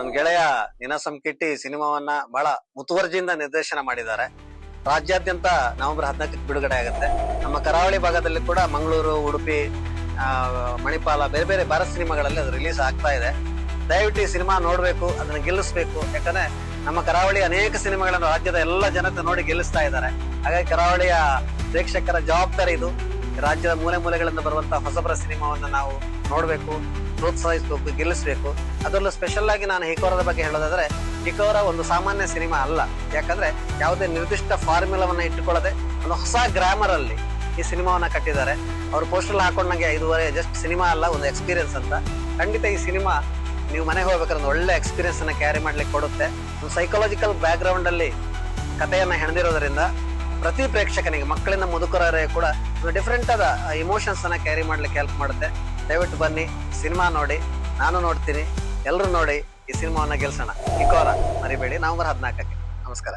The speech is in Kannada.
ನನ್ನ ಗೆಳೆಯ ನೀನಾಸಂ ಕಿಟ್ಟಿ ಸಿನಿಮಾವನ್ನ ಬಹಳ ಮುತುವರ್ಜಿಯಿಂದ ನಿರ್ದೇಶನ ಮಾಡಿದ್ದಾರೆ. ರಾಜ್ಯಾದ್ಯಂತ ನವೆಂಬರ್ 14ಕ್ಕೆ ಬಿಡುಗಡೆ ಆಗುತ್ತೆ. ನಮ್ಮ ಕರಾವಳಿ ಭಾಗದಲ್ಲಿ ಕೂಡ ಮಂಗಳೂರು, ಉಡುಪಿ, ಮಣಿಪಾಲ, ಬೇರೆ ಬೇರೆ ಭಾರತ ಸಿನಿಮಾಗಳಲ್ಲಿ ಅದು ರಿಲೀಸ್ ಆಗ್ತಾ ಇದೆ. ದಯವಿಟ್ಟು ಈ ಸಿನಿಮಾ ನೋಡ್ಬೇಕು, ಅದನ್ನ ಗೆಲ್ಲಿಸ್ಬೇಕು. ಯಾಕಂದ್ರೆ ನಮ್ಮ ಕರಾವಳಿ ಅನೇಕ ಸಿನಿಮಾಗಳನ್ನು ರಾಜ್ಯದ ಎಲ್ಲ ಜನತೆ ನೋಡಿ ಗೆಲ್ಲಿಸ್ತಾ ಇದ್ದಾರೆ. ಹಾಗಾಗಿ ಕರಾವಳಿಯ ಪ್ರೇಕ್ಷಕರ ಜವಾಬ್ದಾರಿ ಇದು. ರಾಜ್ಯದ ಮೂಲೆ ಮೂಲೆಗಳಿಂದ ಬರುವಂತಹ ಹೊಸಬರ ಸಿನಿಮಾವನ್ನ ನಾವು ನೋಡ್ಬೇಕು, ಪ್ರೋತ್ಸಾಹಿಸಬೇಕು, ಗೆಲ್ಲಿಸ್ಬೇಕು. ಅದರಲ್ಲೂ ಸ್ಪೆಷಲ್ ಆಗಿ ನಾನು ಹಿಕೋರದ ಬಗ್ಗೆ ಹೇಳೋದಾದ್ರೆ, ಹಿಕೋರ ಒಂದು ಸಾಮಾನ್ಯ ಸಿನಿಮಾ ಅಲ್ಲ. ಯಾಕಂದ್ರೆ ಯಾವುದೇ ನಿರ್ದಿಷ್ಟ ಫಾರ್ಮುಲಾವನ್ನ ಇಟ್ಟುಕೊಳ್ಳದೆ ಒಂದು ಹೊಸ ಗ್ರಾಮರ್ ಅಲ್ಲಿ ಈ ಸಿನಿಮಾವನ್ನ ಕಟ್ಟಿದ್ದಾರೆ. ಅವ್ರು ಪೋಸ್ಟರ್ ಹಾಕೊಂಡಂಗೆ ಇದುವರೆ ಜಸ್ಟ್ ಸಿನಿಮಾ ಅಲ್ಲ, ಒಂದು ಎಕ್ಸ್ಪೀರಿಯನ್ಸ್ ಅಂತ. ಖಂಡಿತ ಈ ಸಿನಿಮಾ ನೀವು ಮನೆಗೆ ಹೋಗ್ಬೇಕಾದ್ರೆ ಒಂದು ಒಳ್ಳೆ ಎಕ್ಸ್ಪೀರಿಯನ್ಸ್ ಅನ್ನ ಕ್ಯಾರಿ ಮಾಡ್ಲಿಕ್ಕೆ ಕೊಡುತ್ತೆ. ಒಂದು ಸೈಕಾಲಜಿಕಲ್ ಬ್ಯಾಕ್ ಗ್ರೌಂಡ್ ಅಲ್ಲಿ ಕಥೆಯನ್ನ ಹೆಣೆದಿರೋದ್ರಿಂದ ಪ್ರತಿ ಪ್ರೇಕ್ಷಕನಿಗೆ, ಮಕ್ಕಳಿಂದ ಮುದುಕರವರೆಗೆ ಕೂಡ ಒಂದು ಡಿಫ್ರೆಂಟ್ ಆದ ಇಮೋಷನ್ಸ್ ಅನ್ನ ಕ್ಯಾರಿ ಮಾಡ್ಲಿಕ್ಕೆ ಹೆಲ್ಪ್ ಮಾಡುತ್ತೆ. ದಯವಿಟ್ಟು ಬನ್ನಿ, ಸಿನಿಮಾ ನೋಡಿ, ನಾನು ನೋಡ್ತೀನಿ, ಎಲ್ಲರೂ ನೋಡಿ ಈ ಸಿನಿಮಾವನ್ನ ಗೆಲ್ಸೋಣ. ಹಿಕೋರ ಮರಿಬೇಡಿ, ನವೆಂಬರ್ 14ಕ್ಕೆ. ನಮಸ್ಕಾರ.